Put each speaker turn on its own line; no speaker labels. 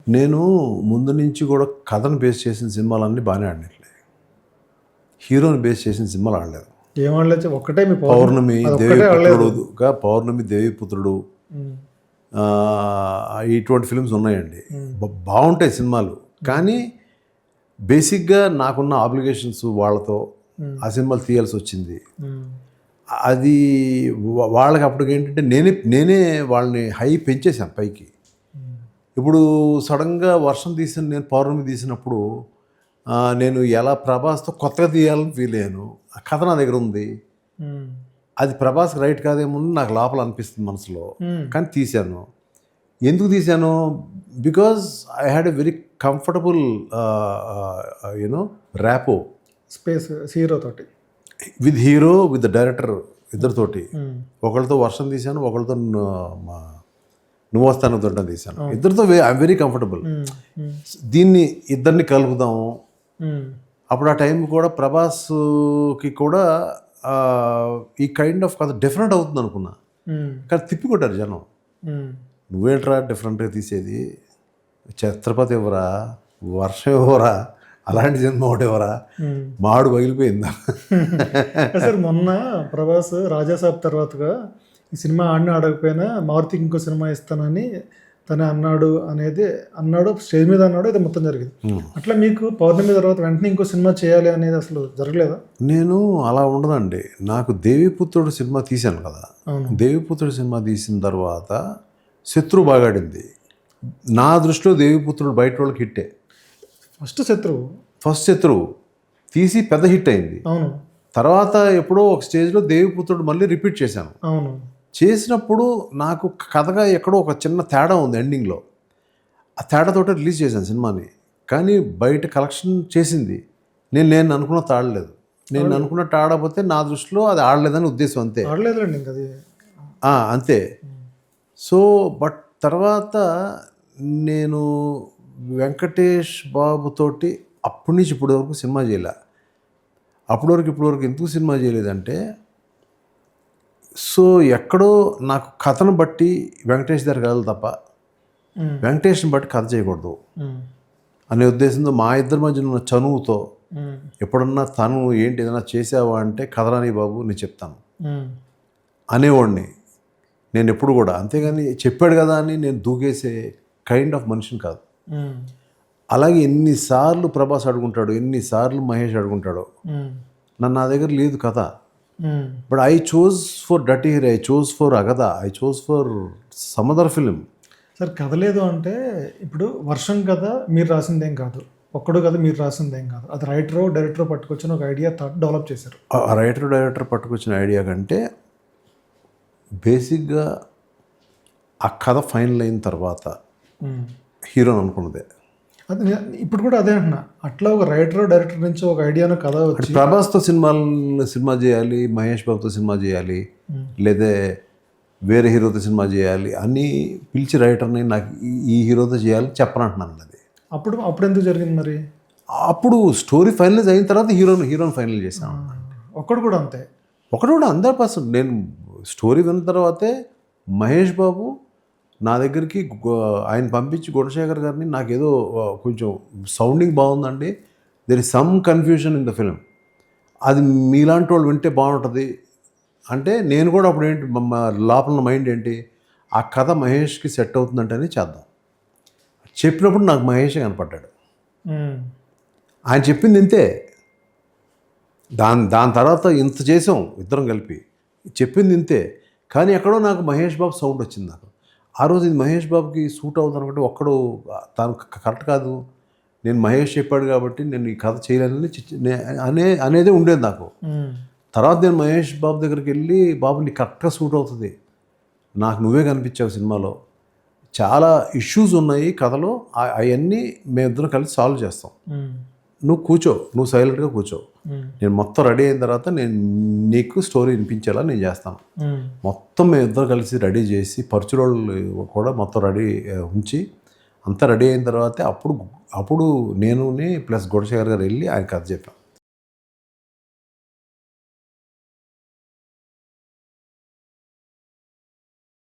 నేను ముందు నుంచి కూడా కథను బేస్ చేసిన సినిమాలన్నీ బాగానే ఆడినట్లే, హీరోని బేస్ చేసిన సినిమాలు ఆడలేదు.
ఏం ఆడలేదు, ఒక్కటే మీ
పౌర్ణమి దేవిపుత్రుడుగా, పౌర్ణమి దేవిపుత్రుడు, ఇటువంటి ఫిల్మ్స్ ఉన్నాయండి. బాగుంటాయి సినిమాలు. కానీ బేసిక్గా నాకున్న ఆబ్లిగేషన్స్ వాళ్ళతో ఆ సినిమాలు తీయాల్సి వచ్చింది. అది వాళ్ళకి అప్పటికి ఏంటంటే నేనే వాళ్ళని హై పెంచేశాను పైకి. ఇప్పుడు సడన్గా వర్షం నేను పౌర్ణమి తీసినప్పుడు నేను ఎలా ప్రభాస్తో కొత్తగా తీయాలని ఫీల్ అయ్యాను. ఆ కథ నా దగ్గర ఉంది, అది ప్రభాస్కి రైట్ కాదేమో నాకు లోపల అనిపిస్తుంది మనసులో. కానీ తీశాను. ఎందుకు తీశాను? Because I had a very comfortable rapport
space hero తోటి,
with hero, with the director, ఇద్దరితోటి. ఒకళ్ళతో వర్షం తీశాను, ఒకళ్ళతో నువ్వు వస్తాను తోట తీశాను. ఇద్దరితో ఐఎమ్ వెరీ కంఫర్టబుల్. దీన్ని ఇద్దరిని కలుపుదాము. అప్పుడు ఆ టైం కూడా ప్రభాస్కి కూడా ఈ కైండ్ ఆఫ్ కథ డిఫరెంట్ అవుతుంది అనుకున్నా. కానీ తిప్పికొట్టారు జనం. నువ్వేంట్రా డిఫరెంట్గా తీసేది, ఛత్రపతి ఎవరా, వర్షం ఎవరా, అలాంటి సినిమా ఒకటి ఎవరా, మాడు పగిలిపోయిందా.
సార్ మొన్న ప్రభాస్ రాజాసాబ్ తర్వాతగా ఈ సినిమా ఆడకపోయినా మారుతికి ఇంకో సినిమా ఇస్తానని తను అన్నాడు స్టేజ్ మీద అన్నాడు, ఇది మొత్తం జరిగింది. అట్లా మీకు పౌర్ణమి తర్వాత వెంటనే ఇంకో సినిమా చేయాలి అనేది అసలు జరగలేదా?
నేను అలా ఉండదండి. నాకు దేవిపుత్రుడు సినిమా తీశాను కదా, దేవిపుత్రుడు సినిమా తీసిన తర్వాత శత్రు బాగాడింది. నా దృష్టిలో దేవిపుత్రుడు బయట వాళ్ళకి హిట్టే. ఫస్ట్ శత్రువు తీసి పెద్ద హిట్ అయింది.
అవును.
తర్వాత ఎప్పుడో ఒక స్టేజ్లో దేవిపుత్రుడు మళ్ళీ రిపీట్ చేశాను.
అవును.
చేసినప్పుడు నాకు కథగా ఎక్కడో ఒక చిన్న తేడా ఉంది ఎండింగ్లో. ఆ తేడాతోటే రిలీజ్ చేశాను సినిమాని. కానీ బయట కలెక్షన్ చేసింది. నేను అనుకున్నట్టు ఆడలేదు. నేను అనుకున్నట్టు ఆడకపోతే నా దృష్టిలో అది ఆడలేదని ఉద్దేశం. అంతే, అంతే. సో బట్ తర్వాత నేను వెంకటేష్ బాబుతోటి అప్పటి నుంచి ఇప్పటి వరకు సినిమా చేయలే. ఇప్పటి వరకు ఎందుకు సినిమా చేయలేదంటే, సో ఎక్కడో నాకు కథను బట్టి వెంకటేష్ దగ్గర కదలు తప్ప వెంకటేష్ని బట్టి కథ చేయకూడదు అనే ఉద్దేశంతో మా ఇద్దరి మధ్య ఉన్న చనువుతో ఎప్పుడన్నా తను ఏంటి ఏదైనా చేసావా అంటే కథరాని బాబు నేను చెప్తాను అనేవాడిని నేను ఎప్పుడు కూడా. అంతేగాని చెప్పాడు కదా అని నేను దూకేసే కైండ్ ఆఫ్ మనిషిని కాదు. అలాగే ఎన్నిసార్లు ప్రభాస్ అడుగుంటాడు, ఎన్నిసార్లు మహేష్ అడుగుంటాడు, నా దగ్గర లేదు కథ. But I choose for dirty hero, I choose for అగదా, I choose for some other film.
Sir కథ లేదు అంటే ఇప్పుడు వర్షం కథ మీరు రాసిందేం కాదు, ఒక్కడు కథ మీరు రాసిందేం కాదు, అది డైరెక్టర్ పట్టుకొచ్చిన ఒక ఐడియా థాట్ డెవలప్ చేశారు.
డైరెక్టర్ పట్టుకొచ్చిన ఐడియా కంటే బేసిక్గా ఆ కథ ఫైనల్ అయిన తర్వాత హీరోని అనుకున్నదే.
అది ఇప్పుడు కూడా అదే అంటున్నా, అట్లా ఒక డైరెక్టర్ నుంచి ఒక ఐడియాను కథ వచ్చి
ప్రభాస్తో సినిమా చేయాలి, మహేష్ బాబుతో సినిమా చేయాలి, లేదా వేరే హీరోతో సినిమా చేయాలి అని పిలిచి రైటర్ని నాకు ఈ హీరోతో చేయాలి చెప్పనంటున్నాను. అది
అప్పుడు ఎందుకు జరిగింది మరి?
అప్పుడు స్టోరీ ఫైనలైజ్ అయిన తర్వాత హీరోని ఫైనల్ చేశాను.
ఒక్కడు కూడా అంతే,
100%. నేను స్టోరీ విన్న తర్వాతే మహేష్ బాబు నా దగ్గరికి ఆయన పంపించి గుణశేఖర్ గారిని నాకేదో కొంచెం సౌండింగ్ బాగుందండి, there is some confusion in the film, అది మీలాంటి వాళ్ళు వింటే బాగుంటుంది అంటే నేను కూడా అప్పుడు ఏంటి లోపల మైండ్ ఏంటి, ఆ కథ మహేష్కి సెట్ అవుతుందంటేనే చేద్దాం. చెప్పినప్పుడు నాకు మహేషే కనపడ్డాడు. ఆయన చెప్పింది ఇంతే. దాని తర్వాత ఇంత చేసాం ఇద్దరం కలిపి, చెప్పింది ఇంతే. కానీ ఎక్కడో నాకు మహేష్ బాబు సౌండ్ వచ్చింది. నాకు ఆ రోజు ఇది మహేష్ బాబుకి సూట్ అవుతుంది అనుకుంటే ఒక్కడు తను కరెక్ట్ కాదు, నేను మహేష్ చెప్పాడు కాబట్టి నేను ఈ కథ చేయలేనని అనేదే ఉండేది నాకు. తర్వాత నేను మహేష్ బాబు దగ్గరికి వెళ్ళి, బాబు నీకు కరెక్ట్గా సూట్ అవుతుంది, నాకు నువ్వే కనిపించావు సినిమాలో, చాలా ఇష్యూస్ ఉన్నాయి కథలో, అవన్నీ మేమిద్దరం కలిసి సాల్వ్ చేస్తాం, నువ్వు కూర్చో, నువ్వు సైలెంట్గా కూర్చో, నేను మొత్తం రెడీ అయిన తర్వాత నేను నీకు స్టోరీ వినిపించేలా నేను చేస్తాను. మొత్తం మేము ఇద్దరు కలిసి రెడీ చేసి పరుచురోళ్ళు కూడా మొత్తం రెడీ ఉంచి అంతా రెడీ అయిన తర్వాత అప్పుడు నేను ప్లస్ గుణశేఖర్ గారు వెళ్ళి ఆయన కథ చెప్పాం.